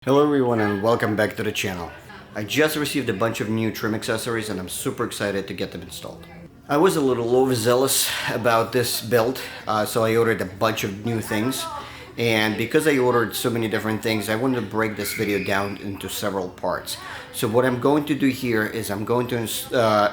Hello everyone and welcome back to the channel. I just received a bunch of new trim accessories and I'm super excited to get them installed. I was a little overzealous about this build, so I ordered a bunch of new things. And because I ordered so many different things, I wanted to break this video down into several parts. So what I'm going to do here is I'm going to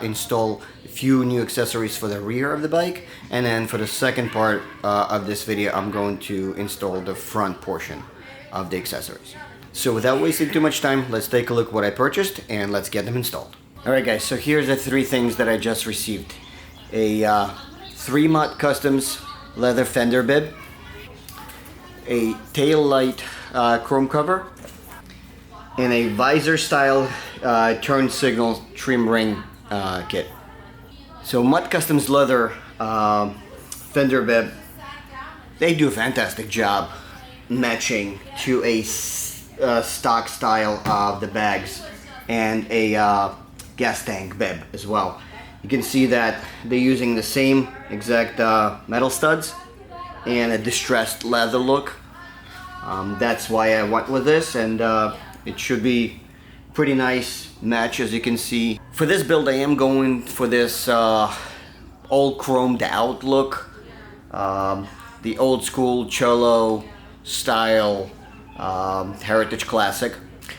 install a few new accessories for the rear of the bike. And then for the second part of this video, I'm going to install the front portion of the accessories. So without wasting too much time, let's take a look what I purchased and let's get them installed. Alright guys, so here's the three things that I just received. A 3 Mutts Customs leather fender bib, a tail light chrome cover, and a visor style turn signal trim ring kit. So Mutts Customs leather fender bib, they do a fantastic job matching to a stock style of the bags and a gas tank bib as well. You can see that they're using the same exact metal studs and a distressed leather look. That's why I went with this, and it should be pretty nice match. As you can see, for this build I am going for this all chromed out look, the old school Cholo style Heritage Classic,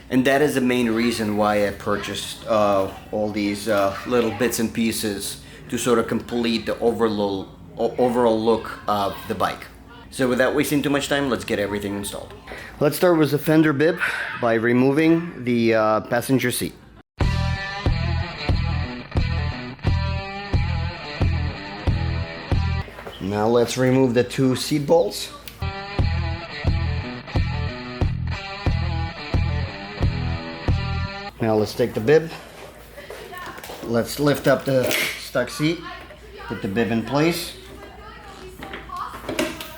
and that is the main reason why I purchased all these little bits and pieces to sort of complete the overall look of the bike. So without wasting too much time, let's get everything installed. Let's start with the fender bib by removing the passenger seat. Now let's remove the 2 seat bolts. Now let's take the bib, let's lift up the stuck seat, put the bib in place,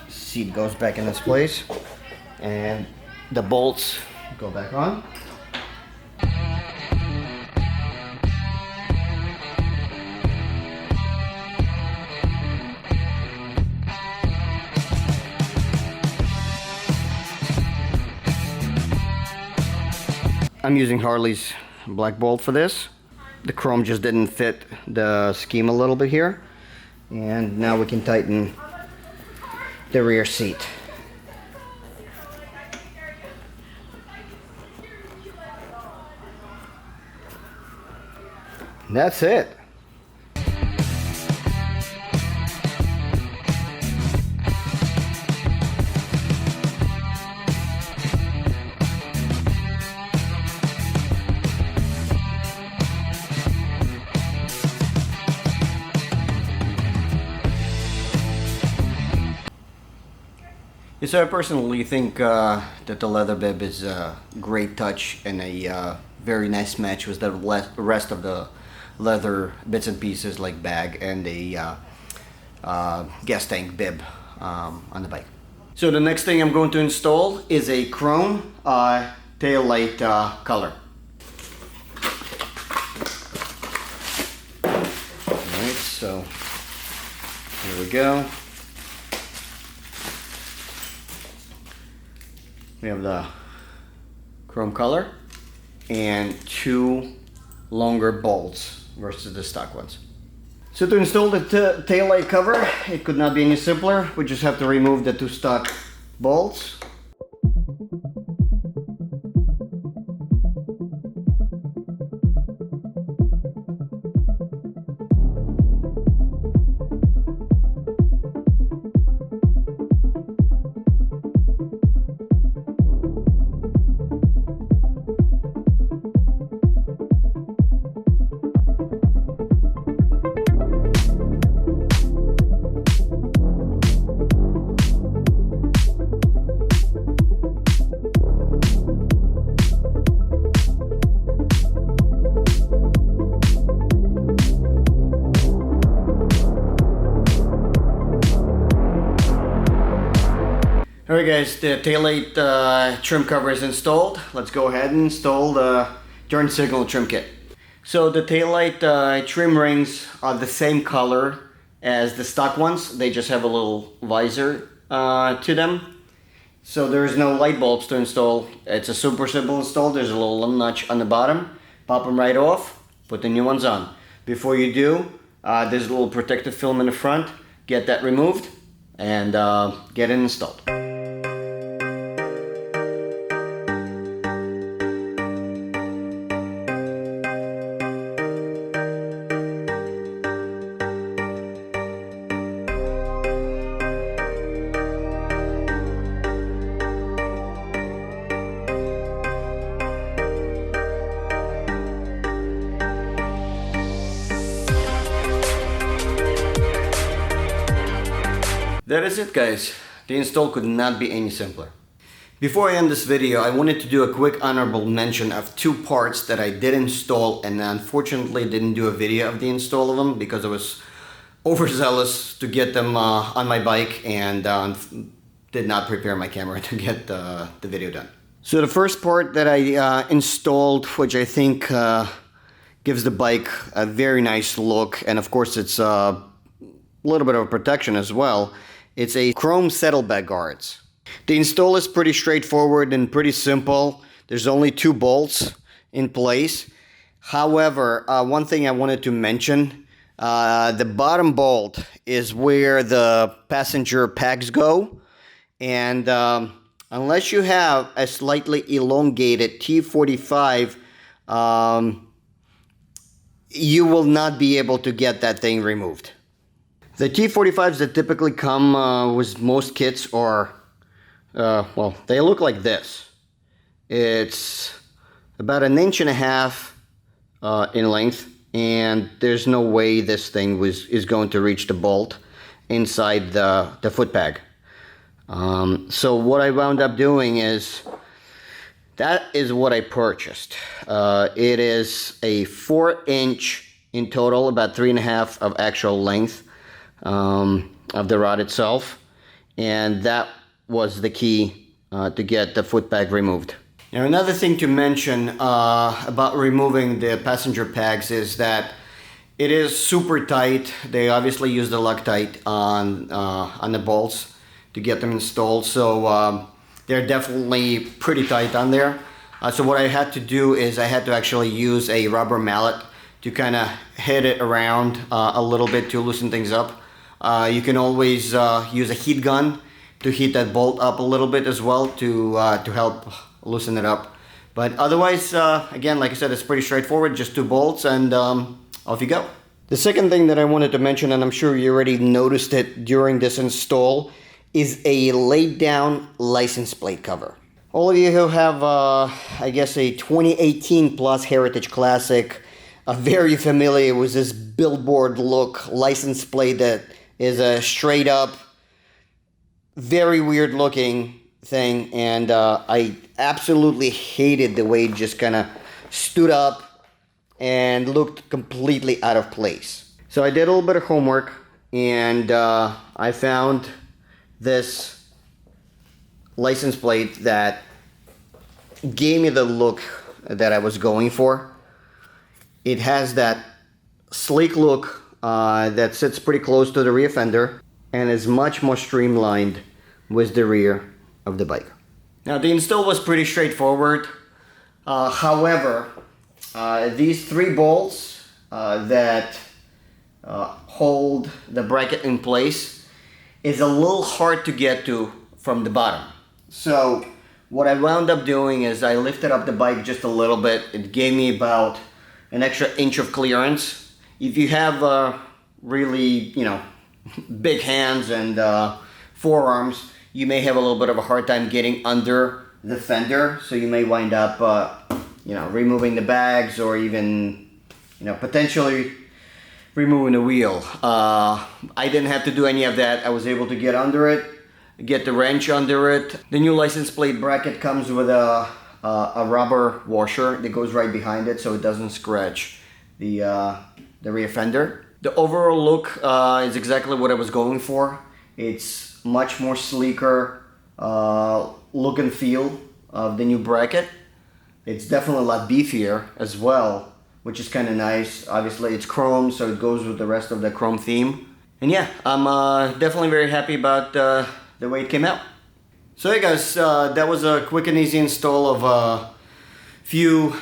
seat goes back in its place, and the bolts go back on. I'm using Harley's black bolt for this. The chrome just didn't fit the scheme a little bit here. And now we can tighten the rear seat. And that's it. So I personally think that the leather bib is a great touch and a very nice match with the rest of the leather bits and pieces like bag and a gas tank bib on the bike. So the next thing I'm going to install is a chrome tail light color. Alright, so here we go. We have the chrome color and 2 longer bolts versus the stock ones. So to install the tail light cover, it could not be any simpler. We just have to remove the 2 stock bolts. Alright guys, the taillight trim cover is installed. Let's go ahead and install the turn signal trim kit. So the taillight trim rings are the same color as the stock ones. They just have a little visor to them. So there is no light bulbs to install. It's a super simple install. There's a little notch on the bottom. Pop them right off, put the new ones on. Before you do, there's a little protective film in the front. Get that removed and get it installed. That is it, guys. The install could not be any simpler. Before I end this video, I wanted to do a quick honorable mention of two parts that I did install and unfortunately didn't do a video of the install of them because I was overzealous to get them on my bike and did not prepare my camera to get the video done. So the first part that I installed, which I think gives the bike a very nice look, and of course it's a little bit of protection as well. It's a chrome saddleback guards. The install is pretty straightforward and pretty simple. There's only 2 bolts in place. However, one thing I wanted to mention, the bottom bolt is where the passenger pegs go. And unless you have a slightly elongated T45, you will not be able to get that thing removed. The T45s that typically come with most kits are, well, they look like this. It's about 1.5 inches in length, and there's no way this thing is going to reach the bolt inside the foot peg. So what I wound up doing is, that is what I purchased. It is a 4-inch in total, about 3.5 of actual length. Of the rod itself, and that was the key to get the foot peg removed. Now another thing to mention about removing the passenger pegs is that it is super tight. They obviously use the Loctite on the bolts to get them installed, so they're definitely pretty tight on there. So what I had to do is I had to actually use a rubber mallet to kind of hit it around a little bit to loosen things up. You can always use a heat gun to heat that bolt up a little bit as well to help loosen it up. But otherwise, again, like I said, it's pretty straightforward, just 2 bolts and off you go. The second thing that I wanted to mention, and I'm sure you already noticed it during this install, is a laid down license plate cover. All of you who have, I guess, a 2018 plus Heritage Classic are very familiar with this billboard look license plate that is a straight up, very weird looking thing, and I absolutely hated the way it just kind of stood up and looked completely out of place. So I did a little bit of homework, and I found this license plate that gave me the look that I was going for. It has that sleek look that sits pretty close to the rear fender and is much more streamlined with the rear of the bike. Now the install was pretty straightforward. However, these 3 bolts that hold the bracket in place is a little hard to get to from the bottom. So what I wound up doing is I lifted up the bike just a little bit. It gave me about an extra inch of clearance. If you have really, big hands and forearms, you may have a little bit of a hard time getting under the fender, so you may wind up, removing the bags or even, potentially removing the wheel. I didn't have to do any of that. I was able to get under it, get the wrench under it. The new license plate bracket comes with a rubber washer that goes right behind it so it doesn't scratch the rear fender. The overall look is exactly what I was going for. It's much more sleeker look and feel of the new bracket. It's definitely a lot beefier as well, which is kind of nice. Obviously it's chrome, so it goes with the rest of the chrome theme. And yeah, I'm definitely very happy about the way it came out. So hey guys, that was a quick and easy install of a few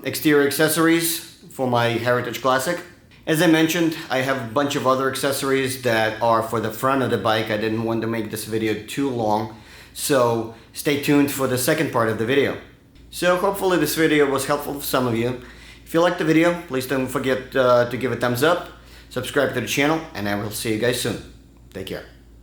exterior accessories for my Heritage Classic. As I mentioned, I have a bunch of other accessories that are for the front of the bike. I didn't want to make this video too long, so stay tuned for the second part of the video. So hopefully this video was helpful for some of you. If you liked the video, please don't forget to give a thumbs up, subscribe to the channel, and I will see you guys soon. Take care.